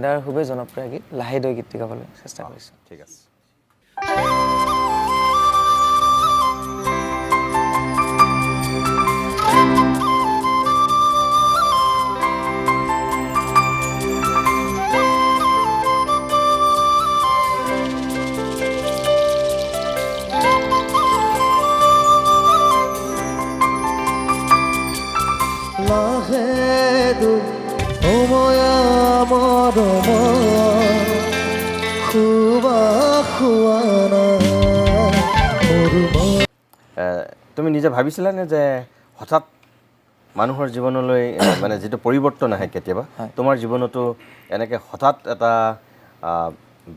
জুবিনদাৰ খুবেই জনপ্ৰিয় গীত লাহে দৈ গীতটি গাবলৈ চেষ্টা কৰিছোঁ ঠিক আছে তুমি নিজে ভাবিছিলানে যে হঠাৎ মানুহৰ জীৱনলৈ মানে যেটো পৰিৱৰ্তন আহে কেতিয়াবা তোমাৰ জীৱনতো এনেকৈ হঠাৎ এটা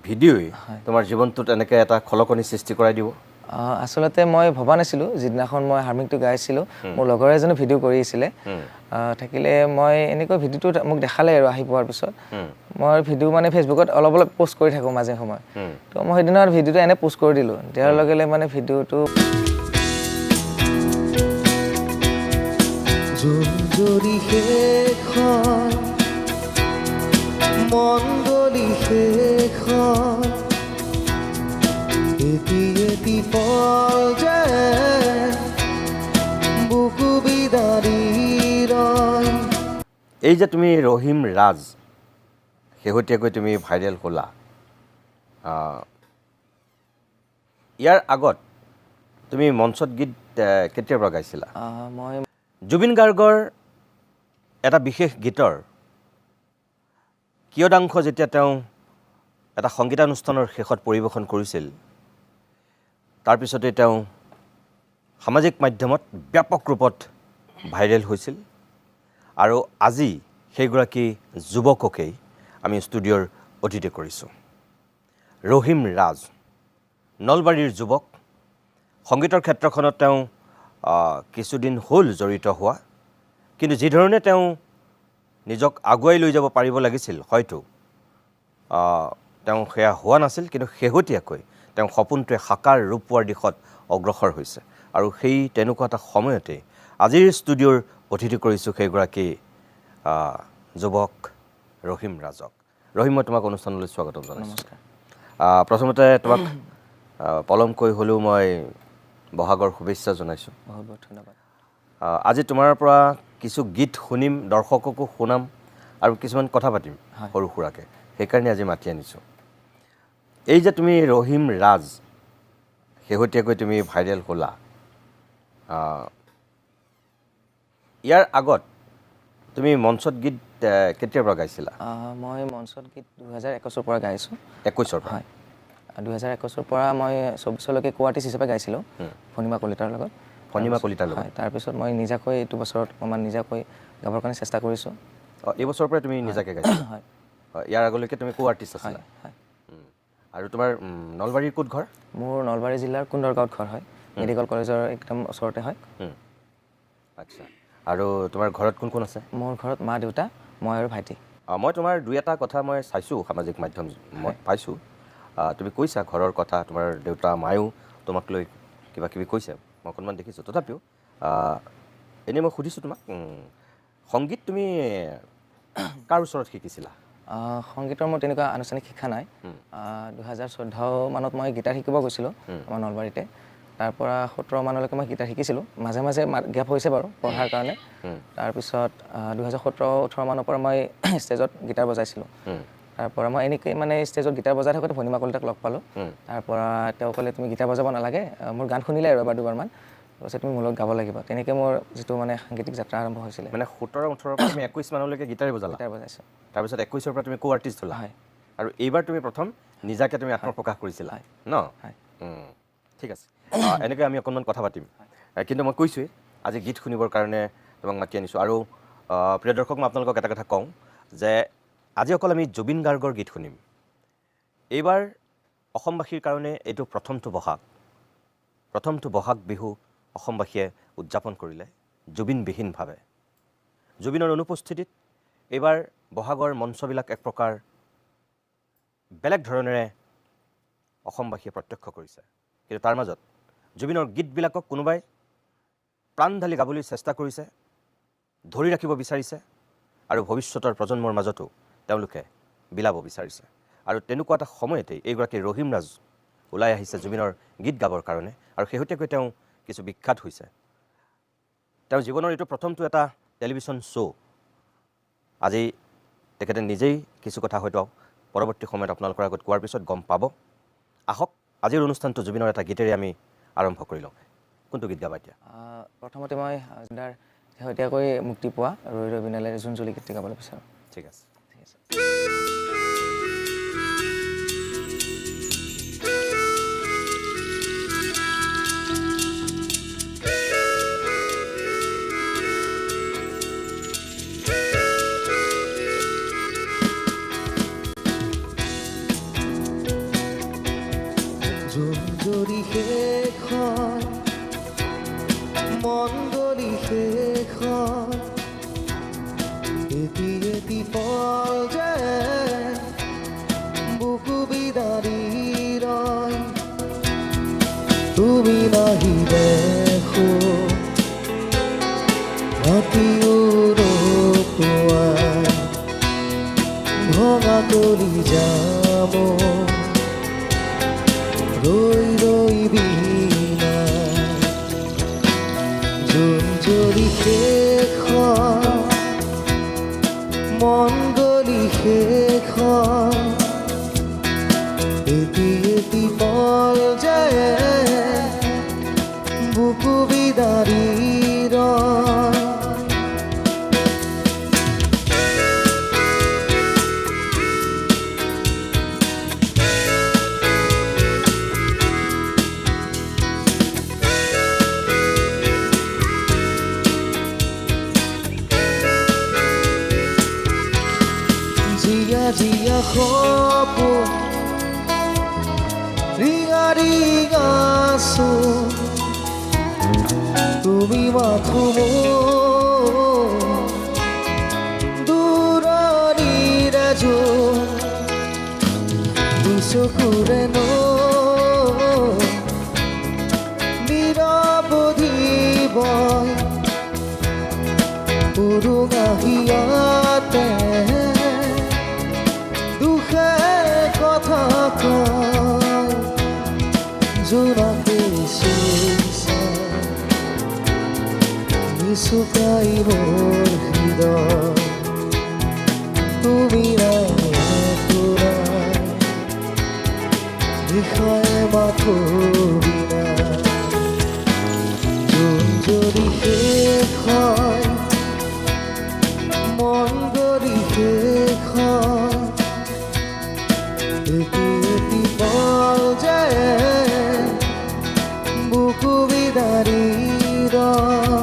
ভিডিঅ'ই তোমাৰ জীৱনটোত এনেকৈ এটা খলকনি সৃষ্টি কৰাই দিব আসলতে মই ভবা নাছিলোঁ যিদিনাখন মই হাৰ্মিংটো গাইছিলোঁ মোৰ লগৰ এজনে ভিডিঅ' কৰি আছিলে থাকিলে মই এনেকৈ ভিডিঅ'টো মোক দেখালে আৰু আহি পোৱাৰ পিছত মই ভিডিঅ' মানে ফেচবুকত অলপ অলপ পোষ্ট কৰি থাকোঁ মাজে সময় তো মই সেইদিনৰ ভিডিঅ'টো এনে পোষ্ট কৰি দিলোঁ দিয়াৰ লগে লগে মানে ভিডিঅ'টো জুঞ্জৰি শেষ হয় মন্দলি শেষ হয় এটি ফল যে বুকু বিদাৰি ৰয় এই যে তুমি ৰহিম ৰাজ শেহতীয়াকৈ তুমি ভাইৰেল হ'লা ইয়াৰ আগত তুমি মঞ্চত গীত কেতিয়াৰ পৰা গাইছিলা মই জুবিন গাৰ্গৰ এটা বিশেষ গীতৰ কিয়দাংশ যেতিয়া তেওঁ এটা সংগীতানুষ্ঠানৰ শেষত পৰিৱেশন কৰিছিল তাৰপিছতে তেওঁ সামাজিক মাধ্যমত ব্যাপক ৰূপত ভাইৰেল হৈছিল আৰু আজি সেইগৰাকী যুৱককেই আমি ষ্টুডিঅ'ৰ অতিথি কৰিছোঁ ৰহিম ৰাজ নলবাৰীৰ যুৱক সংগীতৰ ক্ষেত্ৰখনত তেওঁ কিছুদিন হ'ল জড়িত হোৱা কিন্তু যি ধৰণে তেওঁ নিজক আগুৱাই লৈ যাব পাৰিব লাগিছিল হয়তো তেওঁ সেয়া হোৱা নাছিল কিন্তু শেহতীয়াকৈ তেওঁ সপোনটোৱে সাকাৰ ৰূপ পোৱাৰ দিশত অগ্ৰসৰ হৈছে আৰু সেই তেনেকুৱা এটা সময়তে আজিৰ ষ্টুডিঅ'ৰ অতিথি কৰিছোঁ সেইগৰাকী যুৱক ৰহিম ৰাজক ৰহিম মই তোমাক অনুষ্ঠানলৈ স্বাগতম জনাইছোঁ নমস্কাৰ প্ৰথমতে তোমাক পলমকৈ হ'লেও মই বহাগৰ শুভেচ্ছা জনাইছোঁ বহুত বহুত ধন্যবাদ আজি তোমাৰ পৰা কিছু গীত শুনিম দৰ্শককো শুনাম আৰু কিছুমান কথা পাতিম সৰু সুৰাকৈ সেইকাৰণে আজি মাতি আনিছোঁ এই যে তুমি ৰহিম ৰাজ শেহতীয়াকৈ তুমি ভাইৰেল হ'লা ইয়াৰ আগত তুমি মঞ্চত গীত কেতিয়াৰ পৰা গাইছিলা মই মঞ্চত গীত 2021 পৰা গাইছোঁ 21 পৰা হয় 2021 পৰা মই 24 লৈকে কোৱাৰ্টিষ্ট হিচাপে গাইছিলোঁ ফণিমা কলিতাৰ লগত হয় তাৰপিছত মই নিজাকৈ এইটো বছৰত অকণমান নিজাকৈ গাবৰ কাৰণে চেষ্টা কৰিছোঁ এই বছৰৰ পৰা তুমি নিজাকৈ গাইছা হয় ইয়াৰ আগলৈকে তুমি কো আৰ্টিষ্ট আছিলা হয় আৰু তোমাৰ নলবাৰীৰ ক'ত ঘৰ মোৰ নলবাৰী জিলাৰ কুন্দৰগাঁৱত ঘৰ হয় মেডিকেল কলেজৰ একদম ওচৰতে হয় আচ্ছা আৰু তোমাৰ ঘৰত কোন কোন আছে মোৰ ঘৰত মা দেউতা মই আৰু ভাইটি মই তোমাৰ দুই এটা কথা মই চাইছোঁ সামাজিক মাধ্যম মই পাইছোঁ তুমি কৈছা ঘৰৰ কথা তোমাৰ দেউতা মায়েও তোমাক লৈ কিবা কিবি কৈছে মই অকণমান দেখিছোঁ তথাপিও এনেই মই সুধিছোঁ তোমাক সংগীত তুমি কাৰ ওচৰত শিকিছিলা সংগীতৰ মোৰ তেনেকুৱা আনুষ্ঠানিক শিক্ষা নাই 2014 মানত মই গীটাৰ শিকিব গৈছিলোঁ আমাৰ নলবাৰীতে তাৰ পৰা 17 মানলৈকে মই গীটাৰ শিকিছিলোঁ মাজে মাজে গেপ হৈছে বাৰু পঢ়াৰ কাৰণে তাৰপিছত 2017-18 মানৰ পৰা মই ষ্টেজত গীটাৰ বজাইছিলোঁ তাৰ পৰা মই এনেকৈ মানে ষ্টেজত গীটাৰ বজাই থাকোঁতে ভণিমা কলিতাক লগ পালোঁ তাৰ পৰা তেওঁ ক'লে তুমি গীটাৰ বজাব নালাগে মোৰ গান শুনিলে আৰু এবাৰ দুবাৰমান তাৰপিছত তুমি মোৰ লগত গাব লাগিব তেনেকৈ মোৰ যিটো মানে সাংগীতিক যাত্ৰা আৰম্ভ হৈছিলে মানে 17-18 পৰা তুমি 21 মানলৈকে গীটাৰ বজালা গীটাৰ বজাইছোঁ তাৰপিছত 21 পৰা তুমি কো আৰ্টিষ্ট হ'লা হয় আৰু এইবাৰ তুমি প্ৰথম নিজাকৈ তুমি আত্মপ্ৰকাশ কৰিছিলা ন ঠিক আছে এনেকৈ আমি অকণমান কথা পাতিম কিন্তু মই কৈছোঁৱেই আজি গীত শুনিবৰ কাৰণে তোমাক মাতি আনিছোঁ আৰু প্ৰিয় দৰ্শক মই আপোনালোকক এটা কথা কওঁ যে আজি অকল আমি জুবিন গাৰ্গৰ গীত শুনিম এইবাৰ অসমবাসীৰ কাৰণে এইটো প্ৰথমটো বহাগ বিহু অসমবাসীয়ে উদযাপন কৰিলে জুবিনবিহীনভাৱে জুবিনৰ অনুপস্থিতিত এইবাৰ বহাগৰ মঞ্চবিলাক এক প্ৰকাৰ বেলেগ ধৰণেৰে অসমবাসীয়ে প্ৰত্যক্ষ কৰিছে কিন্তু তাৰ মাজত জুবিনৰ গীতবিলাকক কোনোবাই প্ৰাণ ঢালি গাবলৈ চেষ্টা কৰিছে ধৰি ৰাখিব বিচাৰিছে আৰু ভৱিষ্যতৰ প্ৰজন্মৰ মাজতো তেওঁলোকে বিলাব বিচাৰিছে আৰু তেনেকুৱা এটা সময়তে এইগৰাকী ৰহিম ৰাজ ওলাই আহিছে জুবিনৰ গীত গাবৰ কাৰণে আৰু শেহতীয়াকৈ তেওঁ কিছু বিখ্যাত হৈছে তেওঁৰ জীৱনৰ এইটো প্ৰথমটো এটা টেলিভিছন শ্ব' আজি তেখেতে নিজেই কিছু কথা হয়তো পৰৱৰ্তী সময়ত আপোনালোকৰ আগত কোৱাৰ পিছত গম পাব আহক আজিৰ অনুষ্ঠানটো জুবিনৰ এটা গীতেৰে আমি আৰম্ভ কৰি লওঁ কোনটো গীত গাবা এতিয়া প্ৰথমতে মই জুবিনদাৰ শেহতীয়াকৈ মুক্তি পোৱা ৰৈ ৰৈ বিনালে জোন জুলি গীতটি গাবলৈ বিচাৰোঁ ঠিক আছে ঠিক আছে জোন জৰি শেষ হয় মন গলি শেষ হয় এটি এটি ফল যে বুকু বিদাৰি ৰয় তুমি নাহি দেখো ৰাতিও ৰপুৱাই ভঙা কলি যাব ৰৈ ৰৈ বিনা জোন জৰি শেষ হয় মন গলি শেষ হয় এটি এটি ফল যায় বুকু বিদাৰি ৰয় জিয়া জিয়া সপোন ৰিঙা ৰিঙা চোন তুমি মাথো দূৰণিৰ এযোৰ দুচকুৰে নিৰৱধি বয় উৰুঙা হিয়াতে দুখে কথা কয় জোনাকে নিচুকাই মোৰ হৃদয় তুমি বিষয়ে মাথো বিনা জোন জৰি শেষ হয় মন গলি শেষ হয় এটি এটি ফল যায় বুকু বিদাৰি ৰয়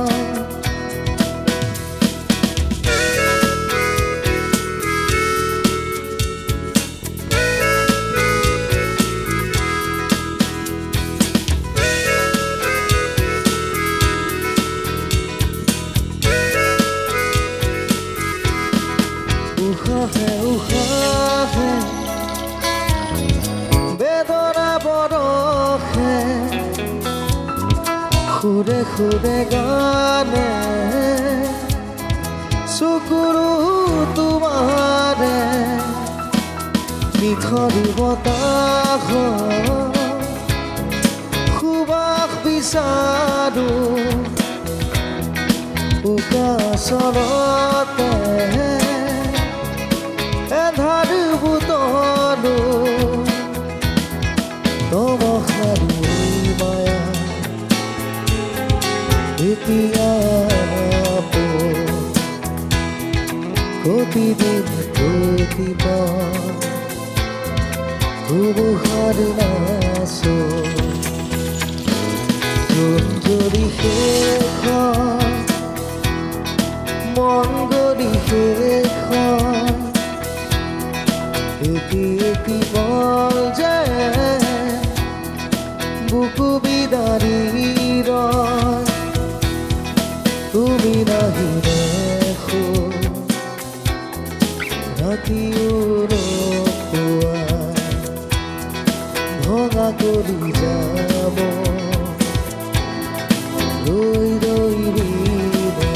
উশাহে উশাহে বেদনা বৰষে সুৰে সুৰে গানে চকুৰো তোমাৰে মিঠৰি বতাহ সুবাস বিচাৰো উকা চলতে এধাৰ বুটলো তমসাৰী মায়া এতিয়া প্ৰতিদিন প্ৰতিবাৰ ধুমুহাৰ নাচো জোন জৰি শেষ হয় মন গলি শেষ হয় এটি এটি ফল যায় বুকু বিদাৰি ৰয় তুমি নাহি দেখো ৰাতিও ৰপুৱাই ভঙা কলি যাব ৰৈ ৰৈ বিনা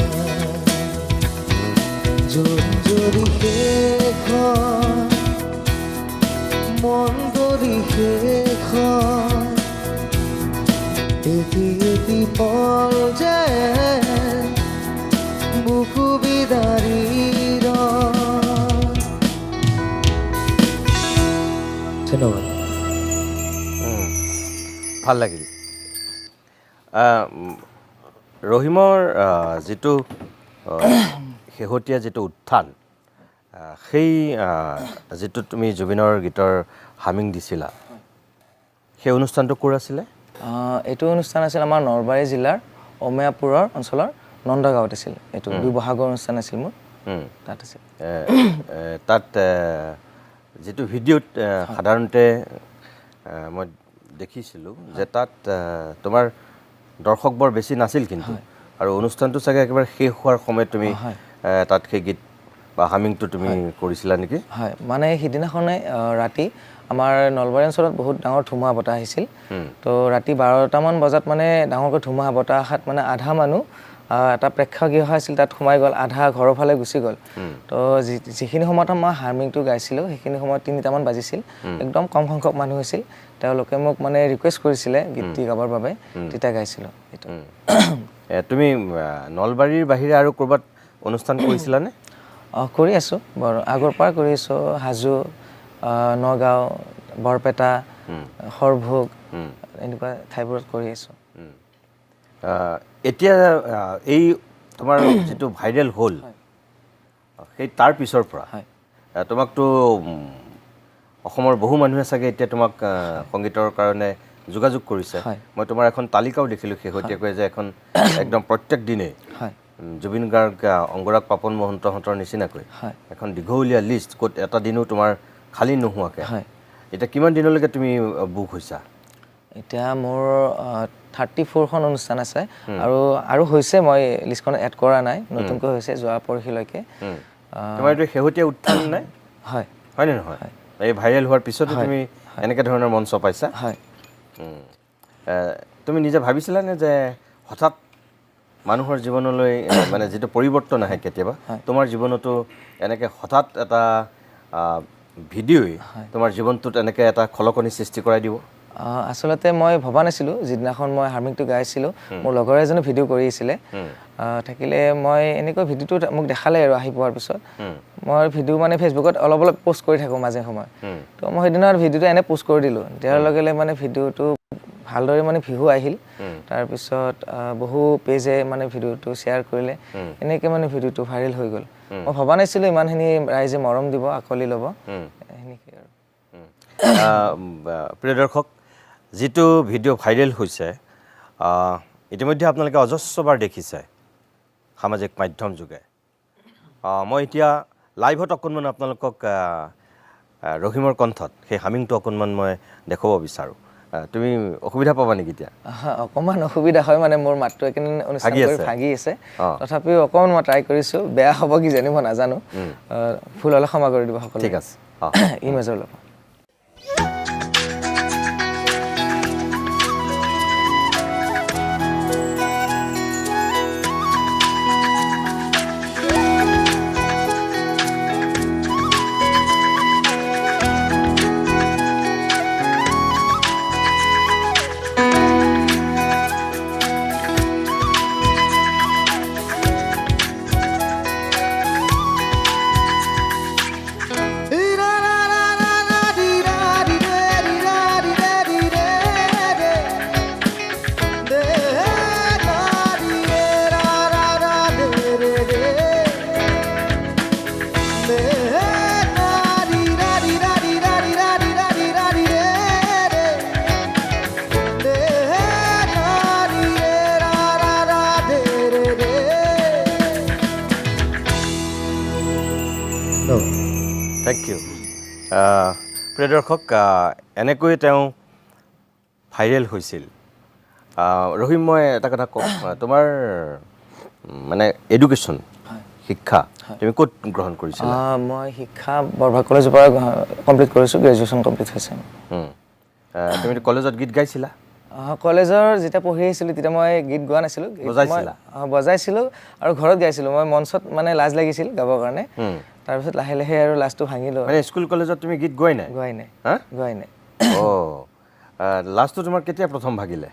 জোন জৰি শেষ হয় শেষ হয় এটি পল যে বুকু বিদাৰীৰ ধন্যবাদ ভাল লাগিল ৰহিমৰ যিটো শেহতীয়া যিটো উত্থান সেই যিটো তুমি জুবিনৰ গীতৰ হামিং দিছিলা সেই অনুষ্ঠানটো ক'ৰ আছিলে এইটো অনুষ্ঠান আছিল আমাৰ নলবাৰী জিলাৰ অমেয়াপুৰৰ অঞ্চলৰ নন্দগাঁৱত আছিল এইটো দুবহাগৰ অনুষ্ঠান আছিল মোৰ তাত আছিল তাত যিটো ভিডিঅ'ত সাধাৰণতে মই দেখিছিলোঁ যে তাত তোমাৰ দৰ্শক বৰ বেছি নাছিল কিন্তু আৰু অনুষ্ঠানটো চাগে একেবাৰে শেষ হোৱাৰ সময়ত তুমি তাত সেই গীত বা হামিংটো তুমি কৰিছিলা নেকি হয় মানে সিদিনাখনে ৰাতি আমাৰ নলবাৰী অঞ্চলত বহুত ডাঙৰ ধুমুহা বতাহ আহিছিল তো ৰাতি 12টামান বজাত মানে ডাঙৰকৈ ধুমুহা বতাহ আহাত মানে আধা মানুহ এটা প্ৰেক্ষাগৃহ আছিল তাত সোমাই গ'ল আধা ঘৰৰ ফালে গুচি গ'ল তো যিখিনি সময়ত মই হাৰ্মিংটো গাইছিলোঁ সেইখিনি সময়ত 3টামান বাজিছিল একদম কম সংখ্যক মানুহ হৈছিল তেওঁলোকে মোক মানে ৰিকুৱেষ্ট কৰিছিলে গীতটি গাবৰ বাবে তেতিয়া গাইছিলোঁ এইটো তুমি নলবাৰীৰ বাহিৰে আৰু ক'ৰবাত অনুষ্ঠান কৰিছিলানে কৰি আছোঁ বৰ আগৰ পৰা কৰি আছোঁ হাজো নগাঁও বৰপেটা সৰভোগ এনেকুৱা ঠাইবোৰত কৰি আছোঁ এতিয়া এই তোমাৰ যিটো ভাইৰেল হ'ল সেই তাৰ পিছৰ পৰা তোমাকতো অসমৰ বহু মানুহে চাগে এতিয়া তোমাক সংগীতৰ কাৰণে যোগাযোগ কৰিছে মই তোমাৰ এখন তালিকাও দেখিলোঁ শেহতীয়াকৈ যে এখন একদম প্ৰত্যেক দিনেই জুবিন গাৰ্গ অংগৰাগ পাপন মহন্তহঁতৰ নিচিনাকৈ এখন দীঘলীয়া লিষ্ট ক'ত এটা দিনো তোমাৰ খালী নোহোৱাকৈ এতিয়া কিমান দিনলৈকে তুমি বুক হৈছা এতিয়া মোৰ 34খন অনুষ্ঠান আছে আৰু হৈছে মই লিষ্টখন এড কৰা নাই নতুনকৈ হৈছে যোৱা পৰহিলৈকে তোমাৰ এইটো শেহতীয়া উত্থান নাই হয় হয়নে নহয় এই ভাইৰেল হোৱাৰ পিছতো তুমি এনেকৈ ধৰণৰ মঞ্চ পাইছা হয় তুমি নিজে ভাবিছিলানে যে হঠাৎ মানুহৰ জীৱনলৈ মানে যিটো পৰিৱৰ্তন আহে কেতিয়াবা তোমাৰ জীৱনতো এনেকৈ হঠাৎ এটা ভিডিঅ'ই তোমাৰ জীৱনটোত এনেকৈ এটা খলকনি সৃষ্টি কৰাই দিব আচলতে মই ভবা নাছিলোঁ যিদিনাখন মই হাৰ্মিংটো গাইছিলোঁ মোৰ লগৰ এজনে ভিডিঅ' কৰি আছিলে থাকিলে মই এনেকৈ ভিডিঅ'টো মোক দেখালে আৰু আহি পোৱাৰ পিছত মই ভিডিঅ' মানে ফেচবুকত অলপ অলপ পোষ্ট কৰি থাকোঁ মাজে সময় তো মই সেইদিনাৰ ভিডিঅ'টো এনে পোষ্ট কৰি দিলোঁ দিয়াৰ লগে লগে মানে ভিডিঅ'টো ভালদৰে মানে ভিউ আহিল তাৰপিছত বহু পেজে মানে ভিডিঅ'টো শ্বেয়াৰ কৰিলে এনেকৈ মানে ভিডিঅ'টো ভাইৰেল হৈ গ'ল মই ভবা নাছিলোঁ ইমানখিনি ৰাইজে মৰম দিব আকলি ল'ব সেনেকৈ আৰু প্ৰিয় দৰ্শক যিটো ভিডিঅ' ভাইৰেল হৈছে ইতিমধ্যে আপোনালোকে অজস্ৰবাৰ দেখিছে সামাজিক মাধ্যম যোগে মই এতিয়া লাইভত অকণমান আপোনালোকক ৰহিমৰ কণ্ঠত সেই হামিংটো অকণমান মই দেখুৱাব বিচাৰোঁ তুমি অসুবিধা পাবা নেকি এতিয়া অকণমান অসুবিধা হয় মানে মোৰ মাতটো একেদিন অনুষ্ঠান কৰি ভাগি আছে তথাপিও অকণমান মই ট্ৰাই কৰিছোঁ বেয়া হ'ব কি জানি মই নাজানো ভুল হ'লে ক্ষমা কৰি দিব সকলো ঠিক আছে ইমেজৰ লগত থেংক ইউ প্ৰিয় দৰ্শক এনেকৈ তেওঁ ভাইৰেল হৈছিল ৰহিম মই এটা কথা কওঁ তোমাৰ মানে এডুকেশ্যন শিক্ষা তুমি ক'ত গ্ৰহণ কৰিছিলা মই শিক্ষা বৰভাগ কলেজৰ পৰা কমপ্লিট কৰিছোঁ গ্ৰেজুৱেশ্যন কমপ্লিট হৈছে তুমি কলেজত গীত গাইছিলা কলেজৰ যেতিয়া পঢ়ি আহিছিলোঁ তেতিয়া মই গীত গোৱা নাছিলোঁ বজাইছিলোঁ আৰু ঘৰত গাইছিলোঁ মই মঞ্চত মানে লাজ লাগিছিল গাবৰ কাৰণে তাৰপিছত লাহে লাহে আৰু লাজটো ভাঙিলোঁ মানে স্কুল কলেজত তুমি গীত গোৱাই নাই গোৱাই নাই লাষ্টটো তোমাৰ কেতিয়া প্ৰথম ভাগিলে?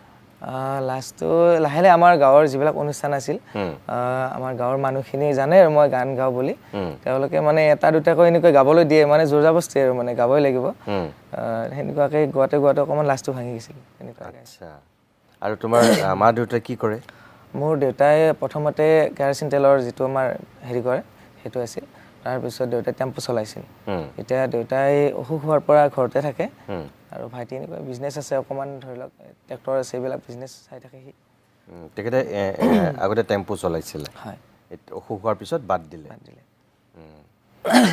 লাষ্টটো লাহে লাহে আমাৰ গাঁৱৰ যিবিলাক অনুষ্ঠান আছিল, আমাৰ গাঁৱৰ মানুহখিনি জানে আৰু মই গান গাওঁ বুলি, তেওঁলোকে মানে এটা দুটাকৈ এনেকৈ গাবলৈ দিয়ে, মানে জোৰ জবস্তি আৰু মানে গাবই লাগিব। সেনেকুৱাকৈ গোৱাতে গোৱাতে অকণমান লাষ্টটো ভাঙি গৈছিল সেনেকুৱাকৈ। আচ্ছা, আৰু তোমাৰ মা দেউতাই কি কৰে? মোৰ দেউতাই প্ৰথমতে কেৰাচিন তেলৰ যিটো আমাৰ হেৰি কৰে সেইটো আছিল, তাৰপিছত দেউতাই টেম্পু চলাইছিল। এতিয়া দেউতাই অসুখ হোৱাৰ পৰা ঘৰতে থাকে, আৰু ভাইটি এনেকুৱা বিজনেছ আছে অকণমান, ধৰি লওক ট্ৰেক্টৰ আছে, এইবিলাক বিজনেছ চাই থাকে সি। তেখেতে আগতে টেম্পু চলাইছিলে, হয়, অসুখ হোৱাৰ পিছত বাদ দিলে। বাদ দিলে।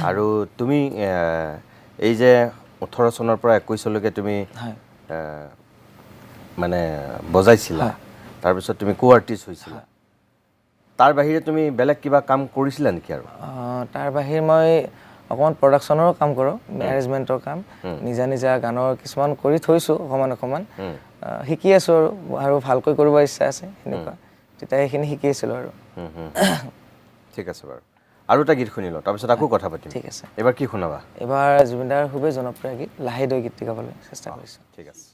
আৰু তুমি এই যে 18 চনৰ পৰা 21 চনলৈকে তুমি হয়, মানে বজাইছিলা, হয়। তাৰপিছত তুমি কো আৰ্টিষ্ট হৈছিলা, তাৰ বাহিৰে তুমি বেলেগ কিবা কাম কৰিছিলা নেকি আৰু? তাৰ বাহিৰে মই অকণমান প্ৰডাকশ্যনৰো কাম কৰোঁ, মেনেজমেণ্টৰ কাম, নিজা নিজা গানৰ কিছুমান কৰি থৈছোঁ অকণমান অকণমান, শিকি আছোঁ আৰু ভালকৈ কৰিব ইচ্ছা আছে সেনেকুৱা, তেতিয়া সেইখিনি শিকি আছিলোঁ আৰু। ঠিক আছে বাৰু, আৰু এটা গীত শুনি লওঁ, তাৰপিছত আকৌ কথা পাতিম। ঠিক আছে। এইবাৰ কি শুনাবা? এইবাৰ জুবিন দাৰ খুবেই জনপ্ৰিয় গীত লাহে দৈ গীতটি গাবলৈ চেষ্টা কৰিছোঁ। ঠিক আছে।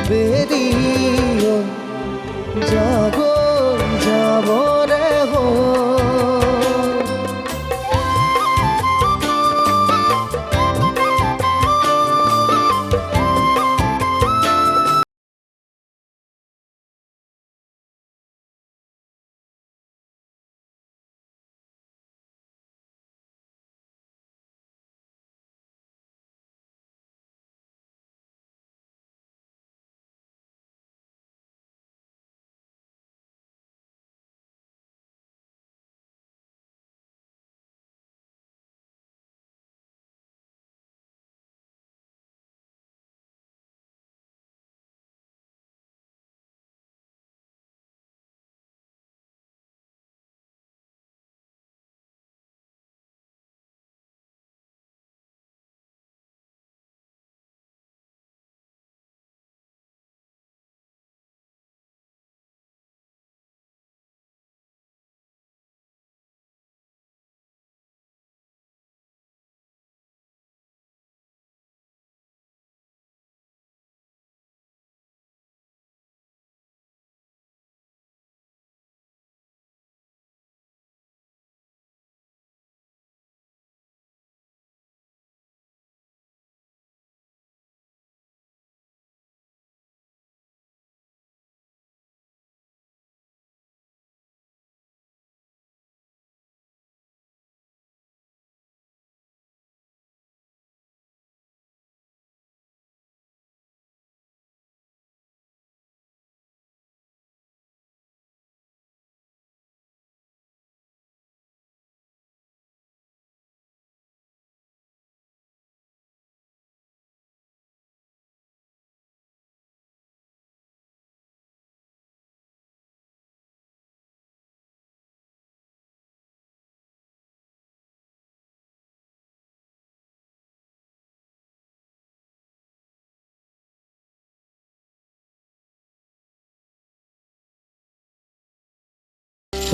বেৰিয়ে যাবো যাবো ৰে হো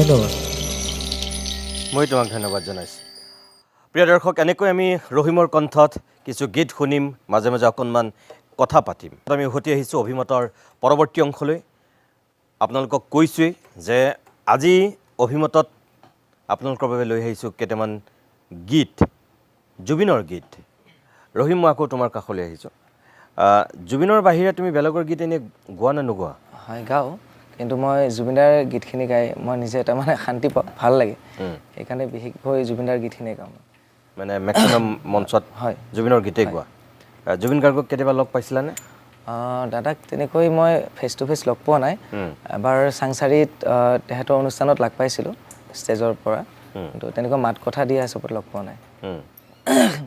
ধন্যবাদ। মই তোমাক ধন্যবাদ জনাইছোঁ। প্ৰিয় দৰ্শক, এনেকৈ আমি ৰহিমৰ কণ্ঠত কিছু গীত শুনিম, মাজে মাজে অকণমান কথা পাতিম। আমি উভতি আহিছোঁ অভিমতৰ পৰৱৰ্তী অংশলৈ। আপোনালোকক কৈছোঁৱেই যে আজি অভিমতত আপোনালোকৰ বাবে লৈ আহিছোঁ কেইটামান গীত, জুবিনৰ গীত। ৰহিম, মই আকৌ তোমাৰ কাষলৈ আহিছোঁ। জুবিনৰ বাহিৰে তুমি বেলেগৰ গীত এনেই গোৱা নে নোগোৱা? হয়, গাওঁ, কিন্তু মই জুবিনদাৰ গীতখিনি গাই মই নিজে এটা মানে শান্তি পাওঁ, ভাল লাগে। সেইকাৰণে বিশেষকৈ জুবিনদাৰ গীতখিনি গাওঁ। মানে মেক্সিমাম মঞ্চত হয়, জুবিনৰ গীতেই গোৱা। জুবিন গাৰ্গক কেতিয়াবা লগ পাইছিলানে? দাদাক তেনেকৈ মই ফেচ টু ফেচ লগ পোৱা নাই। এবাৰ চাংচাৰিত তেখেতৰ অনুষ্ঠানত লগ পাইছিলোঁ ষ্টেজৰ পৰা, কিন্তু তেনেকুৱা মাত কথা দিয়া হিচাপত লগ পোৱা নাই।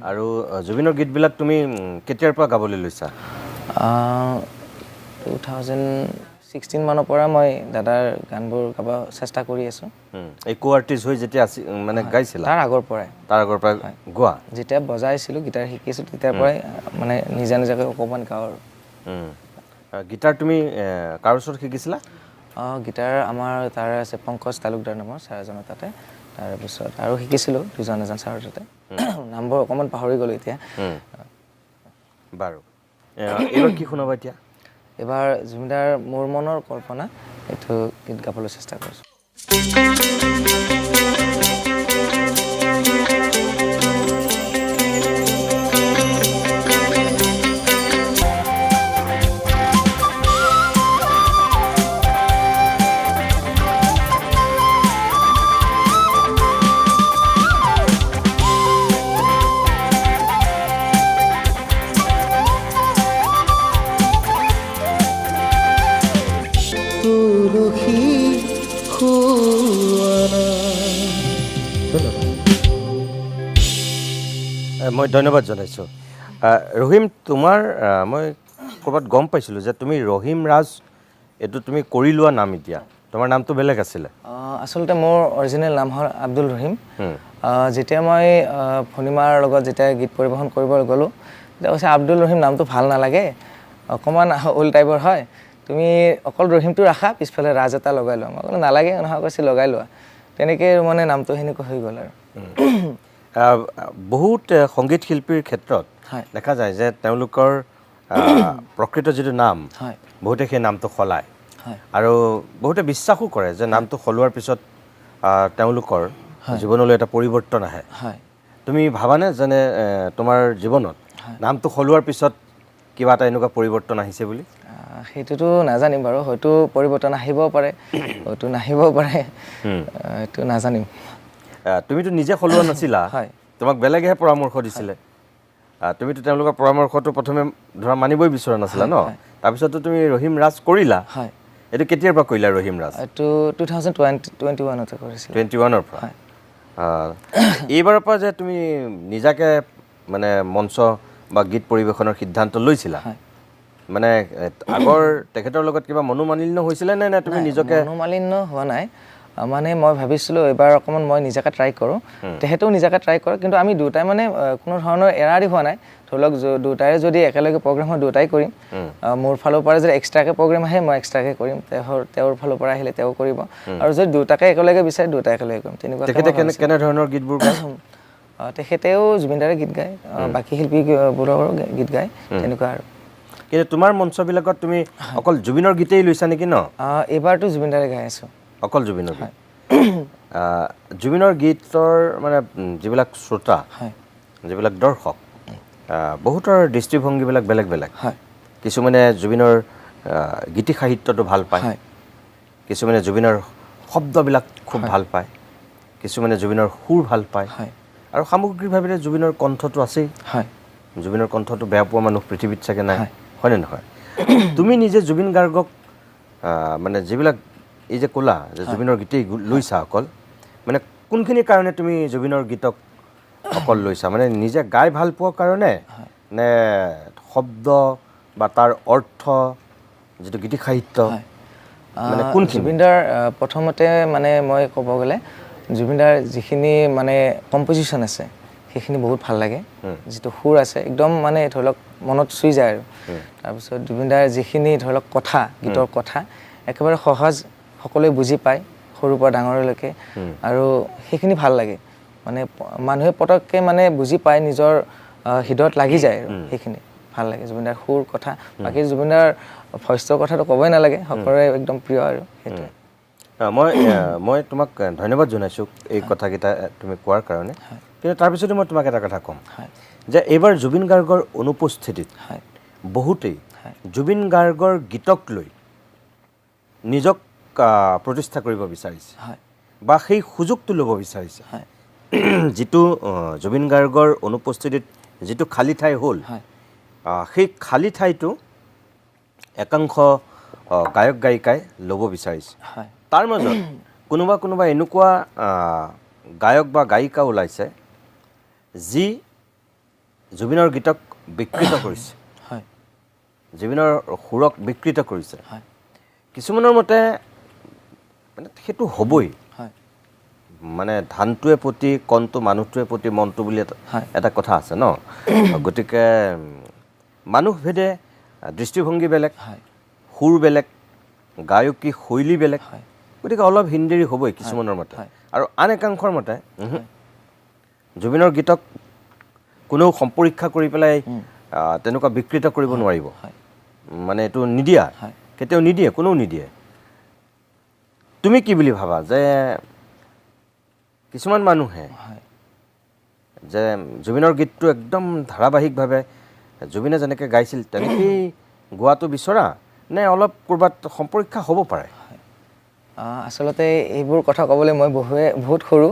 আৰু জুবিনৰ গীতবিলাক তুমি কেতিয়াৰ পৰা গাবলৈ লৈছা? 2016 মানৰ পৰা মই দাদাৰ গানবোৰ গাব চেষ্টা কৰি আছোঁ। এই কো আৰ্টিষ্ট হৈ যেতিয়া মানে গাইছিলা? তাৰ আগৰ পৰাই। তাৰ আগৰ পৰা গোৱা? যেতিয়া বজাইছিলোঁ, গীটাৰ শিকিছিলোঁ, তেতিয়াৰ পৰাই মানে নিজা নিজাকৈ অকণমান গাওঁ আৰু। গীটাৰ তুমি কাৰ ওচৰত শিকিছিলা? গীটাৰ আমাৰ তাৰ আছে পংকজ তালুকদাৰ নামৰ ছাৰ এজনৰ তাতে। তাৰপিছত আৰু শিকিছিলোঁ দুজন এজন ছাৰৰ তাতে। নামবোৰ অকণমান পাহৰি গ'লোঁ এতিয়া। বাৰু, এইবাৰ কি শুনাবা এতিয়া? এইবাৰ জুবিনদাৰ মোৰ মনৰ কল্পনা, এইটো গীত গাবলৈ চেষ্টা কৰিছোঁ। তুলসী খুৱানা। ধন্যবাদ। মই ধন্যবাদ জনাইছোঁ। ৰহিম, তোমাৰ মই ক'ৰবাত গম পাইছিলোঁ যে তুমি ৰহিম ৰাজ, এইটো তুমি কৰি লোৱা নাম এতিয়া, তোমাৰ নামটো বেলেগ আছিলে? আচলতে মোৰ অৰিজিনেল নাম হ'ল আব্দুল ৰহিম। যেতিয়া মই ভনীমাৰ লগত যেতিয়া গীত পৰিৱেশন কৰিবলৈ গ'লোঁ, তেতিয়া কৈছে আব্দুল ৰহিম নামটো ভাল নালাগে, অকণমান ওল্ড টাইপৰ হয়, তুমি অকল ৰহিমটো ৰাখা, পিছফালে ৰাজ এটা লগাই লোৱা। মই ক'লো নালাগে, নহয় কৈছে লগাই লোৱা। তেনেকৈ মানে নামটো সেনেকুৱা হৈ গ'ল আৰু। বহুত সংগীত শিল্পীৰ ক্ষেত্ৰত দেখা যায় যে তেওঁলোকৰ প্ৰকৃত যিটো নাম, বহুতে সেই নামটো সলায় আৰু বহুতে বিশ্বাসো কৰে যে নামটো সলোৱাৰ পিছত তেওঁলোকৰ জীৱনলৈ এটা পৰিৱৰ্তন আহে। তুমি ভাবানে যেনে তোমাৰ জীৱনত নামটো সলোৱাৰ পিছত কিবা এটা এনেকুৱা পৰিৱৰ্তন আহিছে বুলি? সেইটোতো নাজানিম বাৰু, হয়তো পৰিৱৰ্তন আহিবও পাৰে, হয়তো নাহিবও পাৰে, এইটো নাজানিম। তুমিতো নিজে সলোৱা নাছিলা, তোমাক বেলেগেহে পৰামৰ্শ দিছিলে। তুমিতো তেওঁলোকৰ পৰামৰ্শটো প্ৰথমে ধৰা মানিবই বিচৰা নাছিলা ন? তাৰপিছতো তুমি ৰহিম ৰাজ কৰিলা। এইটো কেতিয়াৰ পৰা কৰিলা ৰহিম ৰাজ? এইটো 2021তে কৰিছিলোঁ। 21ৰ পৰা? এইবাৰৰ পৰা যে তুমি নিজাকে মানে মঞ্চ বা গীত পৰিৱেশনৰ সিদ্ধান্ত লৈছিলা, মানে আগৰ তেখেতৰ লগত কিবা মনোমালিন্য হৈছিলে নে তুমি নিজকে? মনোমালিন্য হোৱা নাই, মানে মই ভাবিছিলোঁ এইবাৰ অকণমান মই নিজাকে ট্ৰাই কৰোঁ, তেখেতেও নিজাকে ট্ৰাই কৰে, কিন্তু আমি দুটাই মানে কোনো ধৰণৰ এৰা এৰি হোৱা নাই। ধৰি লওক দুটাৰে যদি একেলগে প্ৰগ্ৰেম হয় দুটাই কৰিম, মোৰ ফালৰ পৰা যদি এক্সট্ৰাকৈ প্ৰগ্ৰেম আহে মই এক্সট্ৰাকৈ কৰিম, তেওঁৰ ফালৰ পৰা আহিলে তেওঁ কৰিব, আৰু যদি দুটাকে একেলগে বিচাৰে দুটাই একেলগে কৰিম। তেনেকুৱা তেখেতে কেনেধৰণৰ গীতবোৰ গায়? তেখেতেও জুবিনদাৰে গীত গায়, বাকী শিল্পীবোৰৰো গীত গায়, তেনেকুৱা আৰু। কিন্তু তোমাৰ মঞ্চবিলাকত তুমি অকল জুবিনৰ গীতেই লৈছা নেকি ন? এইবাৰতো জুবিনদাৰে গাই আছোঁ। অকল জুবিনৰ গীত? জুবিনৰ গীতৰ মানে যিবিলাক শ্ৰোতা, যিবিলাক দৰ্শক, বহুতৰ দৃষ্টিভংগীবিলাক বেলেগ বেলেগ। কিছুমানে জুবিনৰ গীতি সাহিত্যটো ভাল পায়, কিছুমানে জুবিনৰ শব্দবিলাক খুব ভাল পায়, কিছুমানে জুবিনৰ সুৰ ভাল পায়, আৰু সামগ্ৰিকভাৱে জুবিনৰ কণ্ঠটো আছেই। জুবিনৰ কণ্ঠটো বেয়া পোৱা মানুহ পৃথিৱীত চাগে নাই, হয়নে নহয়? তুমি নিজে জুবিন গাৰ্গক মানে যিবিলাক এই যে ক'লা যে জুবিনৰ গীতেই লৈছা অকল, মানে কোনখিনি কাৰণে তুমি জুবিনৰ গীতক অকল লৈছা? মানে নিজে গাই ভাল পোৱাৰ কাৰণে নে শব্দ বা তাৰ অৰ্থ, যিটো গীতি সাহিত্য, মানে কোনখিনি? জুবিনদাৰ প্ৰথমতে মানে মই ক'ব গ'লে জুবিনদাৰ যিখিনি মানে কম্পজিশ্যন আছে সেইখিনি বহুত ভাল লাগে, যিটো সুৰ আছে একদম মানে ধৰি লওক মনত চুই যায় আৰু। তাৰপিছত জুবিনদাৰ যিখিনি ধৰি লওক কথা, গীতৰ কথা একেবাৰে সহজ, সকলোৱে বুজি পায়, সৰুৰ পৰা ডাঙৰলৈকে আৰু সেইখিনি ভাল লাগে মানে মানুহে পটককৈ মানে বুজি পায় নিজৰ হৃদয়ত লাগি যায় আৰু সেইখিনি ভাল লাগে জুবিনদাৰ সুৰ কথা বাকী জুবিনদাৰ ভইচৰ কথাটো ক'বই নালাগে সকলোৰে একদম প্ৰিয় আৰু সেইটোৱে মই তোমাক ধন্যবাদ জনাইছোঁ এই কথাকেইটা তুমি কোৱাৰ কাৰণে কিন্তু তাৰপিছতে মই তোমাক এটা কথা ক'ম যে এইবাৰ জুবিন গাৰ্গৰ অনুপস্থিতিত বহুতেই জুবিন গাৰ্গৰ গীতক লৈ নিজক প্ৰতিষ্ঠা কৰিব বিচাৰিছে বা সেই সুযোগটো ল'ব বিচাৰিছে যিটো জুবিন গাৰ্গৰ অনুপস্থিতিত যিটো খালী ঠাই হ'ল সেই খালী ঠাইটো একাংশ গায়ক গায়িকাই ল'ব বিচাৰিছে তাৰ মাজত কোনোবা এনেকুৱা গায়ক বা গায়িকা ওলাইছে যি জুবিনৰ গীতক বিকৃত কৰিছে জুবিনৰ সুৰক বিকৃত কৰিছে কিছুমানৰ মতে মানে সেইটো হ'বই মানে ধানটোৱে প্ৰতি কণটো মানুহটোৱে প্ৰতি মনটো বুলি এটা কথা আছে ন গতিকে মানুহভেদে দৃষ্টিভংগী বেলেগ সুৰ বেলেগ গায়কী শৈলী বেলেগ গতিকে অলপ হিন্দেৰী হ'বই কিছুমানৰ মতে আৰু আন একাংশৰ মতে জুবিনৰ গীতক কোনেও সম্পৰীক্ষা কৰি পেলাই তেনেকুৱা বিকৃত কৰিব নোৱাৰিব মানে এইটো নিদিয়া কেতিয়াও নিদিয়ে কোনেও নিদিয়ে তুমি কি বুলি ভাবা যে কিছুমান মানুহে যে জুবিনৰ গীতটো একদম ধাৰাবাহিকভাৱে জুবিনে যেনেকৈ গাইছিল তেনেকেই গোৱাটো বিচৰা নে অলপ ক'ৰবাত সম্পৰীক্ষা হ'ব পাৰে আচলতে এইবোৰ কথা ক'বলৈ মই বহুত সৰু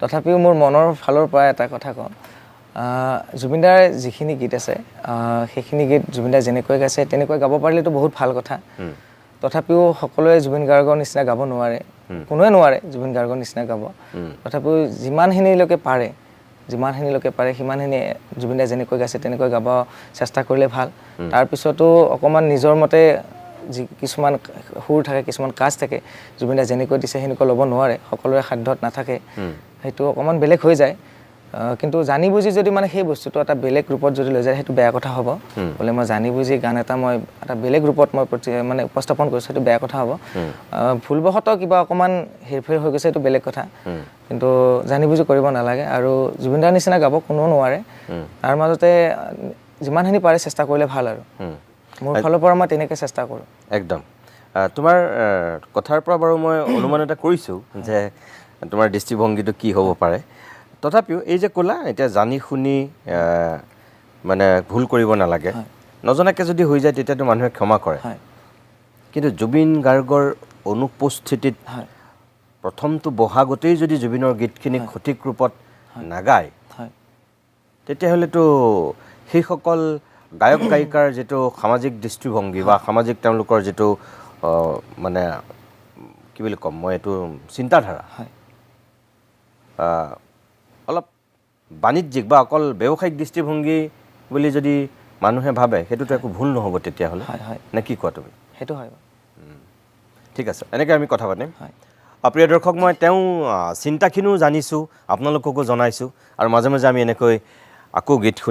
তথাপিও মোৰ মনৰ ফালৰ পৰা এটা কথা কওঁ জুবিনদাৰ যিখিনি গীত আছে সেইখিনি গীত জুবিনদাৰ যেনেকৈ গাইছে তেনেকৈ গাব পাৰিলেতো বহুত ভাল কথা তথাপিও সকলোৱে জুবিন গাৰ্গৰ নিচিনা গাব নোৱাৰে কোনোৱে নোৱাৰে জুবিন গাৰ্গৰ নিচিনা গাব তথাপিও যিমানখিনিলৈকে পাৰে সিমানখিনি জুবিনদাই যেনেকৈ গাইছে তেনেকৈ গাব চেষ্টা কৰিলে ভাল তাৰপিছতো অকণমান নিজৰ মতে যি কিছুমান সুৰ থাকে কিছুমান কাজ থাকে জুবিনদাই যেনেকৈ দিছে সেনেকৈ ল'ব নোৱাৰে সকলোৰে সাধ্যত নাথাকে সেইটো অকণমান বেলেগ হৈ যায় কিন্তু জানি বুজি যদি মানে সেই বস্তুটো এটা বেলেগ ৰূপত যদি লৈ যায় সেইটো বেয়া কথা হ'ব বোলে মই জানি বুজি গান এটা মই এটা বেলেগ ৰূপত মই মানে উপস্থাপন কৰিছোঁ সেইটো বেয়া কথা হ'ব ভুলবশতঃ কিবা অকণমান হেৰফেৰ হৈ গৈছে সেইটো বেলেগ কথা কিন্তু জানি বুজি কৰিব নালাগে আৰু জুবিনদাৰ নিচিনা গাব কোনেও নোৱাৰে তাৰ মাজতে যিমানখিনি পাৰে চেষ্টা কৰিলে ভাল আৰু মোৰ ফালৰ পৰা মই তেনেকৈ চেষ্টা কৰোঁ একদম তোমাৰ কথাৰ পৰা বাৰু মই অনুমান এটা কৰিছোঁ যে তোমাৰ দৃষ্টিভংগীটো কি হ'ব পাৰে তথাপিও এই যে ক'লা এতিয়া জানি শুনি মানে ভুল কৰিব নালাগে নজনাকৈ যদি হৈ যায় তেতিয়াতো মানুহে ক্ষমা কৰে কিন্তু জুবিন গাৰ্গৰ অনুপস্থিতিত প্ৰথমটো বহাগতেই যদি জুবিনৰ গীতখিনি সঠিক ৰূপত নাগায় তেতিয়াহ'লেতো সেইসকল গায়ক গায়িকাৰ যিটো সামাজিক দৃষ্টিভংগী বা সামাজিক তেওঁলোকৰ যিটো মানে কি বুলি ক'ম মই এইটো চিন্তাধাৰা অলপ বাণিজ্যিক বা অকল ব্যৱসায়িক দৃষ্টিভংগী বুলি যদি মানুহে ভাবে সেইটোতো একো ভুল নহ'ব তেতিয়াহ'লে নে কি কোৱা তুমি সেইটো হয় ঠিক আছে এনেকৈ আমি কথা পাতিম প্ৰিয় দৰ্শক মই তেওঁ চিন্তাখিনিও জানিছোঁ আপোনালোককো জনাইছোঁ আৰু মাজে মাজে আমি এনেকৈ আকৌ গীত শুনি